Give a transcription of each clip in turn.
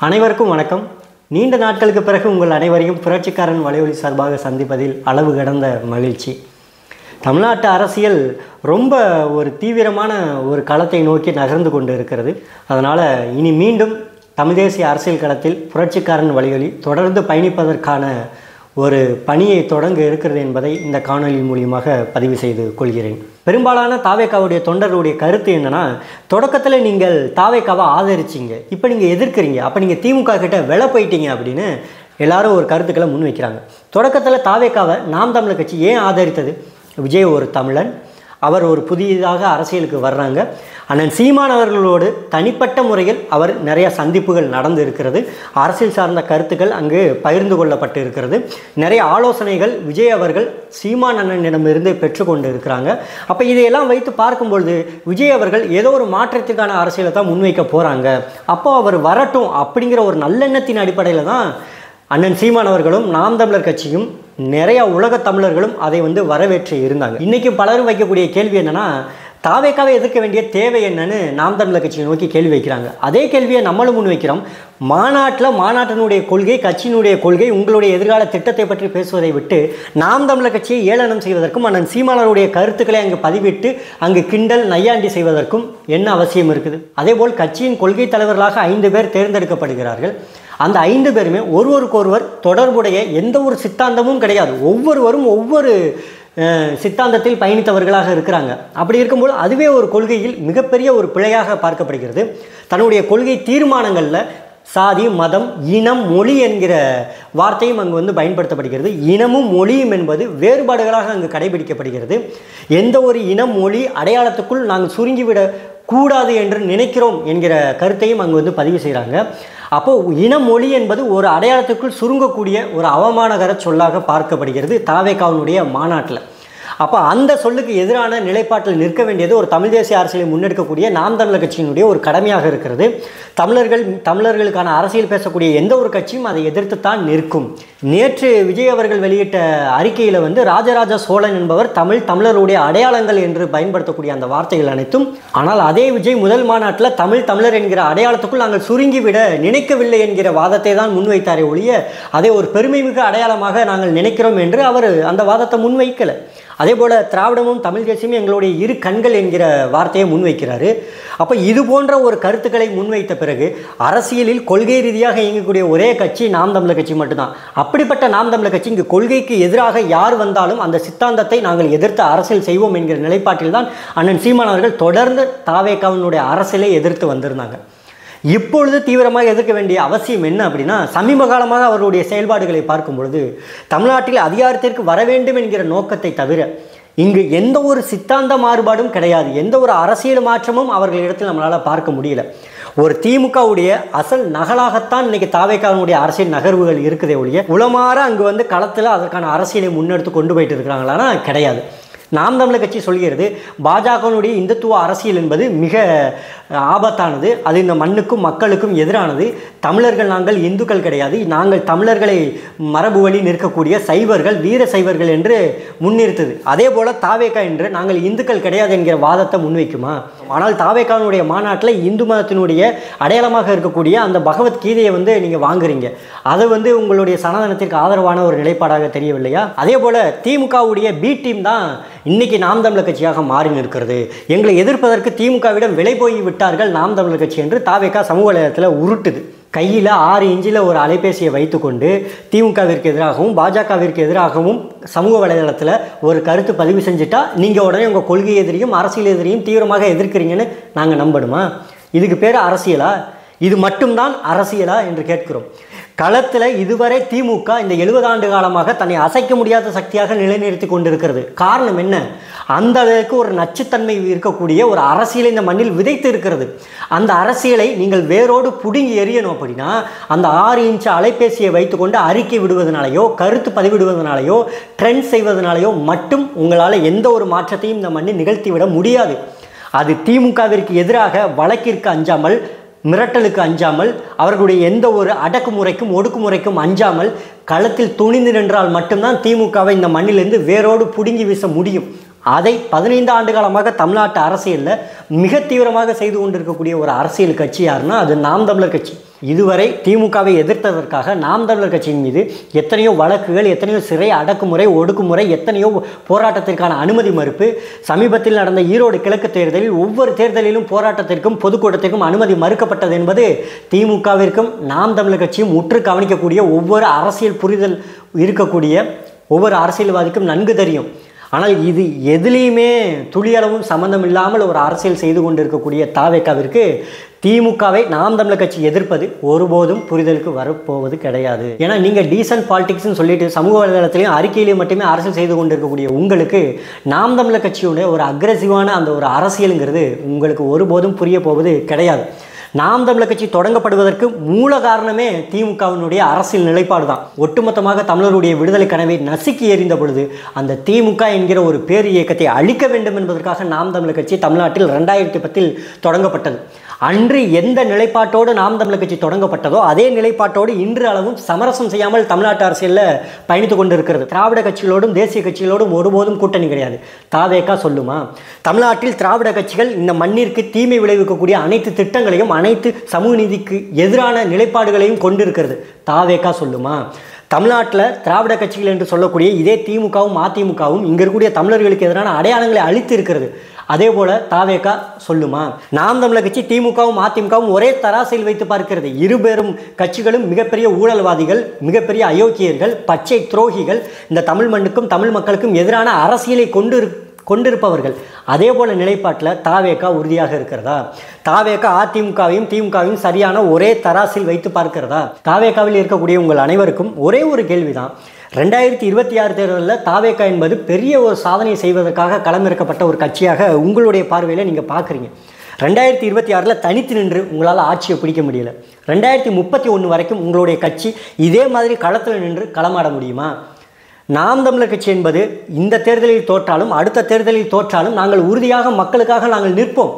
அனைவருக்கும் வணக்கம். நீண்ட நாட்களுக்கு பிறகு உங்கள் அனைவரையும் புரட்சிக்காரன் வலையொலி சார்பாக சந்திப்பதில் அளவு கடந்த மகிழ்ச்சி. தமிழ்நாட்டு அரசியல் ரொம்ப ஒரு தீவிரமான ஒரு களத்தை நோக்கி நகர்ந்து கொண்டு இருக்கிறது. அதனால் இனி மீண்டும் தமிழ் தேசிய அரசியல் களத்தில் புரட்சிக்காரன் வலையொலி தொடர்ந்து பயணிப்பதற்கான ஒரு பணியை தொடங்க இருக்கிறது என்பதை இந்த காணொலி மூலியமாக பதிவு செய்து கொள்கிறேன். பெரும்பாலான தாவேக்காவுடைய தொண்டர்களுடைய கருத்து என்னன்னா, தொடக்கத்தில் நீங்கள் தாவேக்காவை ஆதரிச்சிங்க, இப்போ நீங்கள் எதிர்க்கிறீங்க, அப்போ நீங்கள் திமுக கிட்ட விலை போயிட்டீங்க அப்படின்னு எல்லாரும் ஒரு கருத்துக்களை முன் வைக்கிறாங்க. தொடக்கத்தில் தாவேக்காவை நாம் தமிழர் கட்சி ஏன் ஆதரித்தது? விஜய் ஒரு தமிழன், அவர் ஒரு புதியதாக அரசியலுக்கு வர்றாங்க. அண்ணன் சீமான் அவர்களோடு தனிப்பட்ட முறையில் அவர் நிறைய சந்திப்புகள் நடந்து இருக்கிறது. அரசியல் சார்ந்த கருத்துக்கள் அங்கு பகிர்ந்து கொள்ளப்பட்டு இருக்கிறது. நிறைய ஆலோசனைகள் விஜய் அவர்கள் சீமான் அண்ணனிடமிருந்து பெற்றுக்கொண்டு இருக்கிறாங்க. அப்போ இதையெல்லாம் வைத்து பார்க்கும்பொழுது விஜய் அவர்கள் ஏதோ ஒரு மாற்றத்துக்கான அரசியலை தான் முன்வைக்க போகிறாங்க, அப்போ அவர் வரட்டும் அப்படிங்கிற ஒரு நல்லெண்ணத்தின் அடிப்படையில் தான் அண்ணன் சீமான் அவர்களும் நாம் தமிழர் கட்சியும் நிறைய உலக தமிழர்களும் அதை வரவேற்று இருந்தாங்க. இன்றைக்கி பலரும் வைக்கக்கூடிய கேள்வி என்னென்னா, தாவேக்காவை எதிர்க்க வேண்டிய தேவை என்னன்னு நாம் தமிழர் கட்சியை நோக்கி கேள்வி வைக்கிறாங்க. அதே கேள்வியை நம்மளும் முன் வைக்கிறோம். மாநாட்டினுடைய கொள்கை, கட்சியினுடைய கொள்கை, உங்களுடைய எதிர்கால திட்டத்தை பற்றி பேசுவதை விட்டு நாம் தமிழர் கட்சியை ஏளனம் செய்வதற்கும் அண்ணன் சீமானருடைய கருத்துக்களை அங்கு பதிவிட்டு அங்கு கிண்டல் நையாண்டி செய்வதற்கும் என்ன அவசியம் இருக்குது? அதேபோல் கட்சியின் கொள்கை தலைவர்களாக 5 பேர் தேர்ந்தெடுக்கப்படுகிறார்கள். அந்த 5 பேருமே ஒருவருக்கொருவர் தொடர்புடைய எந்த ஒரு சித்தாந்தமும் கிடையாது. ஒவ்வொருவரும் ஒவ்வொரு சித்தாந்தத்தில் பயணித்தவர்களாக இருக்கிறாங்க. அப்படி இருக்கும்போது அதுவே ஒரு கொள்கையில் மிகப்பெரிய ஒரு பிழையாக பார்க்கப்படுகிறது. தன்னுடைய கொள்கை தீர்மானங்களில் சாதி, மதம், இனம், மொழி என்கிற வார்த்தையும் அங்கு பயன்படுத்தப்படுகிறது. இனமும் மொழியும் என்பது வேறுபாடுகளாக அங்கு கடைபிடிக்கப்படுகிறது. எந்த ஒரு இனம், மொழி அடையாளத்துக்குள் நாங்கள் சுருங்கிவிடக் கூடாது என்று நினைக்கிறோம் என்கிற கருத்தையும் அங்கு பதிவு செய்கிறாங்க. அப்போது இனம், மொழி என்பது ஒரு அடையாளத்துக்குள் சுருங்கக்கூடிய ஒரு அவமானகர சொல்லாக பார்க்கப்படுகிறது தாவேக்காவினுடைய மாநாட்டில். அப்போ அந்த சொல்லுக்கு எதிரான நிலைப்பாட்டில் நிற்க வேண்டியது ஒரு தமிழ் தேசிய அரசியலை முன்னெடுக்கக்கூடிய நாம் தமிழர் கட்சியினுடைய ஒரு கடமையாக இருக்கிறது. தமிழர்களுக்கான அரசியல் பேசக்கூடிய எந்த ஒரு கட்சியும் அதை எதிர்த்துத்தான் நிற்கும். நேற்று விஜய் அவர்கள் வெளியிட்ட அறிக்கையில் ராஜராஜ சோழன் என்பவர் தமிழருடைய அடையாளங்கள் என்று பயன்படுத்தக்கூடிய அந்த வார்த்தைகள் அனைத்தும், ஆனால் அதே விஜய் முதல் மாநாட்டில் தமிழர் என்கிற அடையாளத்துக்குள் நாங்கள் சுருங்கிவிட நினைக்கவில்லை என்கிற வாதத்தை தான் முன்வைத்தாரே ஒழிய அதை ஒரு பெருமைமிகு அடையாளமாக நாங்கள் நினைக்கிறோம் என்று அவர் அந்த வாதத்தை முன்வைக்கலை. அதே போல் திராவிடமும் தமிழ் தேசியமும் எங்களுடைய இரு கண்கள் என்கிற வார்த்தையை முன்வைக்கிறாரு. அப்போ இது போன்ற ஒரு கருத்துக்களை முன்வைத்த பிறகு அரசியலில் கொள்கை ரீதியாக இயங்கக்கூடிய ஒரே கட்சி நாம் தமிழர் கட்சி மட்டும்தான். அப்படிப்பட்ட நாம் தமிழர் கட்சி இங்கு கொள்கைக்கு எதிராக யார் வந்தாலும் அந்த சித்தாந்தத்தை நாங்கள் எதிர்த்து அரசியல் செய்வோம் என்கிற நிலைப்பாட்டில் தான் அண்ணன் சீமான் அவர்கள் தொடர்ந்து தாவேக்காவினுடைய அரசியலை எதிர்த்து வந்திருந்தாங்க. இப்பொழுது தீவிரமாக எதிர்க்க வேண்டிய அவசியம் என்ன அப்படின்னா, சமீப காலமாக அவருடைய செயல்பாடுகளை பார்க்கும் பொழுது தமிழ்நாட்டில் அதிகாரத்திற்கு வர வேண்டும் என்கிற நோக்கத்தை தவிர இங்கு எந்த ஒரு சித்தாந்த மாறுபாடும் கிடையாது. எந்த ஒரு அரசியல் மாற்றமும் அவர்களிடத்தில் நம்மளால் பார்க்க முடியல. ஒரு திமுகவுடைய அசல் நகலாகத்தான் இன்றைக்கி தாவேக்காவினுடைய அரசியல் நகர்வுகள் இருக்குதே ஒழிய உளமாற அங்கு களத்தில் அதற்கான அரசியலை முன்னெடுத்து கொண்டு போயிட்டு இருக்கிறாங்களான்னா கிடையாது. நாம் தமிழர் கட்சி சொல்கிறது பாஜகனுடைய இந்துத்துவ அரசியல் என்பது மிக ஆபத்தானது, அது இந்த மண்ணுக்கும் மக்களுக்கும் எதிரானது. தமிழர்கள் நாங்கள் இந்துக்கள் கிடையாது, நாங்கள் தமிழர்களை மரபு வழி நிற்கக்கூடிய சைவர்கள், வீர சைவர்கள் என்று முன்னிறுத்துது. அதே போல் தாவேக்கா என்று நாங்கள் இந்துக்கள் கிடையாது என்கிற வாதத்தை முன்வைக்குமா? ஆனால் தாவேக்காவினுடைய மாநாட்டில் இந்து மதத்தினுடைய அடையாளமாக இருக்கக்கூடிய அந்த பகவத்கீதையை நீங்கள் வாங்குறீங்க. அது உங்களுடைய சனாதனத்திற்கு ஆதரவான ஒரு நிலைப்பாடாக தெரியவில்லையா? அதே போல் திமுகவுடைய பி டீம் தான் இன்னைக்கு நாம் தமிழர் கட்சியாக மாறி நிற்கிறது. எங்களை எதிர்ப்பதற்கு திமுகவிடம் விலை போய் விட்டார்கள் நாம் தமிழர் கட்சி என்று தாவேக்கா சமூக வலைதளத்தில் உருட்டுது. கையில் 6 இன்ச்சில் ஒரு அலைபேசியை வைத்துக்கொண்டு திமுகவிற்கு எதிராகவும் பாஜகவிற்கு எதிராகவும் சமூக வலைதளத்தில் ஒரு கருத்து பதிவு செஞ்சுட்டா நீங்கள் உடனே உங்கள் கொள்கை எதிரியும் அரசியல் எதிரியும் தீவிரமாக எதிர்க்கிறீங்கன்னு நாங்கள் நம்பணுமா? இதுக்கு பேர் அரசியலா? இது மட்டும்தான் அரசியலா என்று கேட்கிறோம். களத்தில் இதுவரை திமுக இந்த 70 ஆண்டு காலமாக தன்னை அசைக்க முடியாத சக்தியாக நிலைநிறுத்தி கொண்டிருக்கிறது. காரணம் என்ன? அந்த அளவுக்கு ஒரு நச்சுத்தன்மை இருக்கக்கூடிய ஒரு அரசியலை இந்த மண்ணில் விதைத்து இருக்கிறது. அந்த அரசியலை நீங்கள் வேரோடு புடுங்கி எறியணும் அப்படின்னா அந்த 6 இன்ச் அலைபேசியை வைத்துக்கொண்டு அறிக்கை விடுவதனாலேயோ கருத்து பதிவிடுவதனாலேயோ ட்ரெண்ட் செய்வதனாலேயோ மட்டும் உங்களால் எந்த ஒரு மாற்றத்தையும் இந்த மண்ணில் நிகழ்த்திவிட முடியாது. அது திமுகவிற்கு எதிராக வழக்கிற்கு அஞ்சாமல், மிரட்டலுக்கு அஞ்சாமல், அவர்களுடைய எந்த ஒரு அடக்குமுறைக்கும் ஒடுக்குமுறைக்கும் அஞ்சாமல் களத்தில் துணிந்து நின்றால் மட்டும்தான் திமுகவை இந்த மண்ணிலிருந்து வேரோடு புடுங்கி வீச முடியும். அதை 15 ஆண்டு காலமாக தமிழ்நாட்டு அரசியலில் மிக தீவிரமாக செய்து கொண்டிருக்கக்கூடிய ஒரு அரசியல் கட்சி யாருன்னா அது நாம் தமிழர் கட்சி. இதுவரை திமுகவை எதிர்த்ததற்காக நாம் தமிழர் கட்சியின் மீது எத்தனையோ வழக்குகள், எத்தனையோ சிறை அடக்குமுறை, ஒடுக்குமுறை, எத்தனையோ போராட்டத்திற்கான அனுமதி மறுப்பு. சமீபத்தில் நடந்த ஈரோடு கிழக்கு தேர்தலில் ஒவ்வொரு தேர்தலிலும் போராட்டத்திற்கும் பொதுக்கூட்டத்திற்கும் அனுமதி மறுக்கப்பட்டது என்பது திமுகவிற்கும் நாம் தமிழர் கட்சியும் உற்று கவனிக்கக்கூடிய ஒவ்வொரு அரசியல் புரிதல் இருக்கக்கூடிய ஒவ்வொரு அரசியல்வாதிக்கும் நன்கு தெரியும். ஆனால் இது எதுலேயுமே துளியளவும் சம்பந்தம் இல்லாமல் ஒரு அரசியல் செய்து கொண்டிருக்கக்கூடிய தாவேக்காவிற்கு திமுகவை நாம் தமிழர் கட்சி எதிர்ப்பது ஒருபோதும் புரிதலுக்கு வரப்போவது கிடையாது. ஏன்னா நீங்கள் டீசன்ட் பாலிடிக்ஸ்னு சொல்லிட்டு சமூக வலைதளத்திலையும் அறிக்கையிலையும் மட்டுமே அரசியல் செய்து கொண்டிருக்கக்கூடிய உங்களுக்கு நாம் தமிழர் கட்சியோட ஒரு அக்ரெசிவான அந்த ஒரு அரசியலுங்கிறது உங்களுக்கு ஒருபோதும் புரிய போவது கிடையாது. நாம் தமிழர் கட்சி தொடங்கப்படுவதற்கு மூல காரணமே திமுகவினுடைய அரசியல் நிலைப்பாடு தான். ஒட்டுமொத்தமாக தமிழருடைய விடுதலை கனவை நசுக்கி எறிந்த பொழுது அந்த திமுக என்கிற ஒரு பேர் இயக்கத்தை அழிக்க வேண்டும் என்பதற்காக நாம் தமிழர் கட்சி தமிழ்நாட்டில் 2010 தொடங்கப்பட்டது. அன்று எந்த நிலைப்பாட்டோடு நாம் தமிழர் கட்சி தொடங்கப்பட்டதோ அதே நிலைப்பாட்டோடு இன்று அளவும் சமரசம் செய்யாமல் தமிழ்நாட்டு அரசியலில் பயணித்து கொண்டிருக்கிறது. திராவிட கட்சிகளோடும் தேசிய கட்சிகளோடும் ஒருபோதும் கூட்டணி கிடையாது. தாவேக்கா சொல்லுமா? தமிழ்நாட்டில் திராவிட கட்சிகள் இந்த மண்ணிற்கு தீமை விளைவிக்கக்கூடிய அனைத்து திட்டங்களையும் அனைத்து சமூக நீதிக்கு எதிரான நிலைப்பாடுகளையும் கொண்டிருக்கிறது. தாவேக்கா சொல்லுமா? தமிழ்நாட்டில் திராவிட கட்சிகள் என்று சொல்லக்கூடிய இதே திமுகவும் அதிமுகவும் இங்கே இருக்கக்கூடிய தமிழர்களுக்கு எதிரான அடையாளங்களை அளித்து இருக்கிறது. அதே போல தாவேக்கா சொல்லுமா? நாம் தமிழர் கட்சி திமுகவும் அதிமுகவும் ஒரே தராசில் வைத்து பார்க்கிறது. இருபெரும் கட்சிகளும் மிகப்பெரிய ஊழல்வாதிகள், மிகப்பெரிய அயோக்கியர்கள், பச்சை துரோகிகள், இந்த தமிழ் மண்ணுக்கும் தமிழ் மக்களுக்கும் எதிரான அரசியலை கொண்டிருப்பவர்கள். அதே போல நிலைப்பாட்டில் தாவேக்கா உறுதியாக இருக்கிறதா? தாவேக்கா அதிமுகவையும் திமுகவையும் சரியான ஒரே தராசில் வைத்து பார்க்கிறதா? தாவேக்காவில் இருக்கக்கூடிய உங்கள் அனைவருக்கும் ஒரே ஒரு கேள்விதான். 2026 தேர்தலில் தாவேக்கா என்பது பெரிய ஒரு சாதனை செய்வதற்காக களமிறக்கப்பட்ட ஒரு கட்சியாக உங்களுடைய பார்வையில் நீங்கள் பார்க்குறீங்க. 2026 தனித்து நின்று உங்களால் ஆட்சியை பிடிக்க முடியல. 2031 வரைக்கும் உங்களுடைய கட்சி இதே மாதிரி களத்தில் நின்று களமாட முடியுமா? நாம் தமிழர் கட்சி என்பது இந்த தேர்தலில் தோற்றாலும் அடுத்த தேர்தலில் தோற்றாலும் நாங்கள் உறுதியாக மக்களுக்காக நாங்கள் நிற்போம்.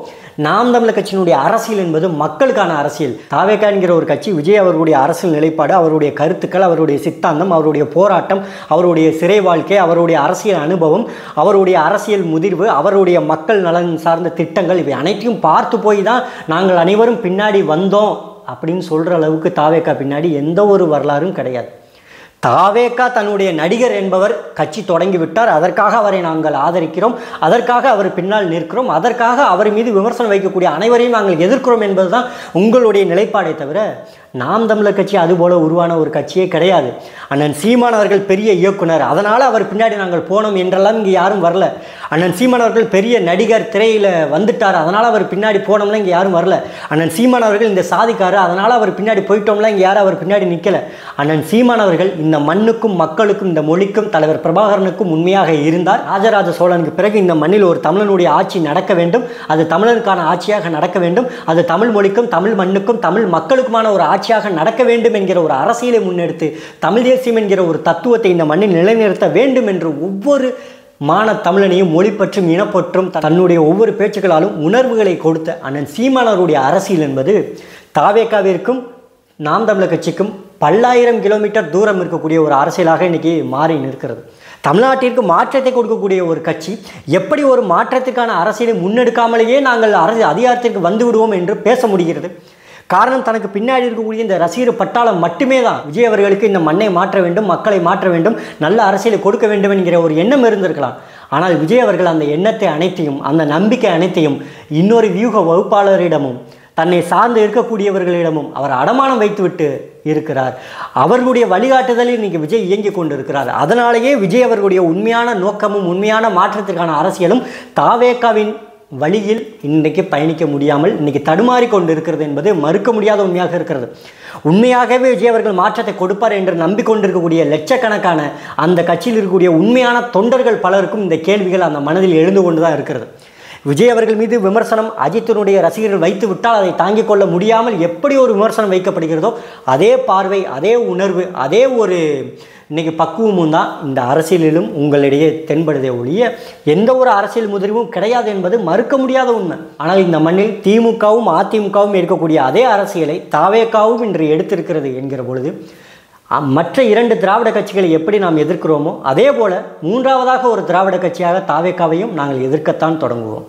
நாம் தமிழர் கட்சியினுடைய அரசியல் என்பது மக்களுக்கான அரசியல். தாவேக்கா என்கிற ஒரு கட்சி விஜய் அவர்களுடைய அரசியல் நிலைப்பாடு, அவருடைய கருத்துக்கள், அவருடைய சித்தாந்தம், அவருடைய போராட்டம், அவருடைய சிறை வாழ்க்கை, அவருடைய அரசியல் அனுபவம், அவருடைய அரசியல் முதிர்வு, அவருடைய மக்கள் நலன் சார்ந்த திட்டங்கள், இவை அனைத்தையும் பார்த்து போய் தான் நாங்கள் அனைவரும் பின்னாடி வந்தோம் அப்படின்னு சொல்கிற அளவுக்கு தாவேக்கா பின்னாடி எந்த ஒரு வரலாறும் கிடையாது. தாவேக்கா தன்னுடைய நடிகர் என்பவர் கட்சி தொடங்கிவிட்டார், அதற்காக அவரை நாங்கள் ஆதரிக்கிறோம், அதற்காக அவர் பின்னால் நிற்கிறோம், அதற்காக அவர் மீது விமர்சனம் வைக்கக்கூடிய அனைவரையும் நாங்கள் எதிர்க்கிறோம் என்பதுதான் உங்களுடைய நிலைப்பாடை தவிர நாம் தமிழர் கட்சி அதுபோல உருவான ஒரு கட்சியே கிடையாது. அண்ணன் சீமான் அவர்கள் பெரிய இயக்குனர், அதனால் அவர் பின்னாடி நாங்கள் போனோம் என்றெல்லாம் இங்கே யாரும் வரல. அண்ணன் சீமான் அவர்கள் பெரிய நடிகர், திரையில் வந்துட்டார், அதனால் அவர் பின்னாடி போனோம்லாம் இங்கே யாரும் வரல. அண்ணன் சீமான் அவர்கள் இந்த சாதிக்காரு, அதனால் அவர் பின்னாடி போயிட்டோம்லாம் இங்கே யாரும் அவர் பின்னாடி நிற்கலை. அண்ணன் சீமான் அவர்கள் இந்த மண்ணுக்கும் மக்களுக்கும் இந்த மொழிக்கும் தலைவர் பிரபாகரனுக்கும் உண்மையாக இருந்தார். ராஜராஜ சோழனுக்கு பிறகு இந்த மண்ணில் ஒரு தமிழனுடைய ஆட்சி நடக்க வேண்டும், அது தமிழனுக்கான ஆட்சியாக நடக்க வேண்டும், அது தமிழ் மொழிக்கும் தமிழ் மண்ணுக்கும் தமிழ் மக்களுக்குமான ஒரு ஆட்சியாக நடக்க வேண்டும் என்கிற ஒரு அரசியலை முன்னெடுத்து தமிழ் தேசியம் என்கிற ஒரு தத்துவத்தை இந்த மண்ணில் நிலைநிறுத்த வேண்டும் என்று ஒவ்வொரு தமிழனையும் மொழி பற்றும் இனப்பற்றும் தன்னுடைய ஒவ்வொரு பேச்சுக்களாலும் உணர்வுகளை கொடுத்த அண்ணன் சீமானவருடைய அரசியல் என்பது தாவேக்காவிற்கும் நாம் தமிழர் கட்சிக்கும் பல்லாயிரம் கிலோமீட்டர் தூரம் இருக்கக்கூடிய ஒரு அரசியலாக இன்னைக்கு மாறி நிற்கிறது. தமிழ்நாட்டிற்கு மாற்றத்தை கொடுக்கக்கூடிய ஒரு கட்சி எப்படி ஒரு மாற்றத்திற்கான அரசியலை முன்னெடுக்காமலேயே நாங்கள் அதிகாரத்திற்கு வந்து விடுவோம் என்று பேச முடிகிறது? காரணம், தனக்கு பின்னாடி இருக்கக்கூடிய இந்த ரசிகர் பட்டாளம் மட்டுமே தான். விஜய் அவர்களுக்கு இந்த மண்ணை மாற்ற வேண்டும், மக்களை மாற்ற வேண்டும், நல்ல அரசியலை கொடுக்க வேண்டும் என்கிற ஒரு எண்ணம் இருந்திருக்கலாம். ஆனால் விஜய் அவர்கள் அந்த எண்ணத்தை அனைத்தையும், அந்த நம்பிக்கை அனைத்தையும் இன்னொரு வியூக வகுப்பாளரிடமும் தன்னை சார்ந்து இருக்கக்கூடியவர்களிடமும் அவர் அடமானம் வைத்துவிட்டு இருக்கிறார். அவர்களுடைய வழிகாட்டுதலில் இன்றைக்கி விஜய் இயங்கி கொண்டிருக்கிறார். அதனாலேயே விஜய் அவர்களுடைய உண்மையான நோக்கமும் உண்மையான மாற்றத்திற்கான அரசியலும் தாவேக்காவின் வழியில் இன்றைக்கு பயணிக்க முடியாமல் இன்றைக்கி தடுமாறி கொண்டு இருக்கிறது என்பது மறுக்க முடியாத உண்மையாக இருக்கிறது. உண்மையாகவே விஜய் அவர்கள் மாற்றத்தை கொடுப்பார் என்று நம்பிக்கொண்டிருக்கக்கூடிய லட்சக்கணக்கான அந்த கட்சியில் இருக்கக்கூடிய உண்மையான தொண்டர்கள் பலருக்கும் இந்த கேள்விகள் அந்த மனதில் எழுந்து கொண்டு தான் இருக்கிறது. விஜய் அவர்கள் மீது விமர்சனம் அஜித்தினுடைய ரசிகர்கள் வைத்து விட்டால் அதை தாங்கிக் கொள்ள முடியாமல் எப்படி ஒரு விமர்சனம் வைக்கப்படுகிறதோ அதே பார்வை, அதே உணர்வு, அதே ஒரு இன்றைக்கி பக்குவமும் தான் இந்த அரசியலிலும் உங்களிடையே தென்படுதே ஒழிய எந்த ஒரு அரசியல் முதிர்வும் கிடையாது என்பது மறுக்க முடியாத உண்மை. ஆனால் இந்த மண்ணில் திமுகவும் அதிமுகவும் இருக்கக்கூடிய அதே அரசியலை தாவேக்காவும் இன்று எடுத்திருக்கிறது என்கிற பொழுது மற்ற 2 திராவிட கட்சிகளை எப்படி நாம் எதிர்க்கிறோமோ அதே போல் 3ஆவதாக ஒரு திராவிட கட்சியாக தாவேக்காவையும் நாங்கள் எதிர்க்கத்தான் தொடங்குவோம்.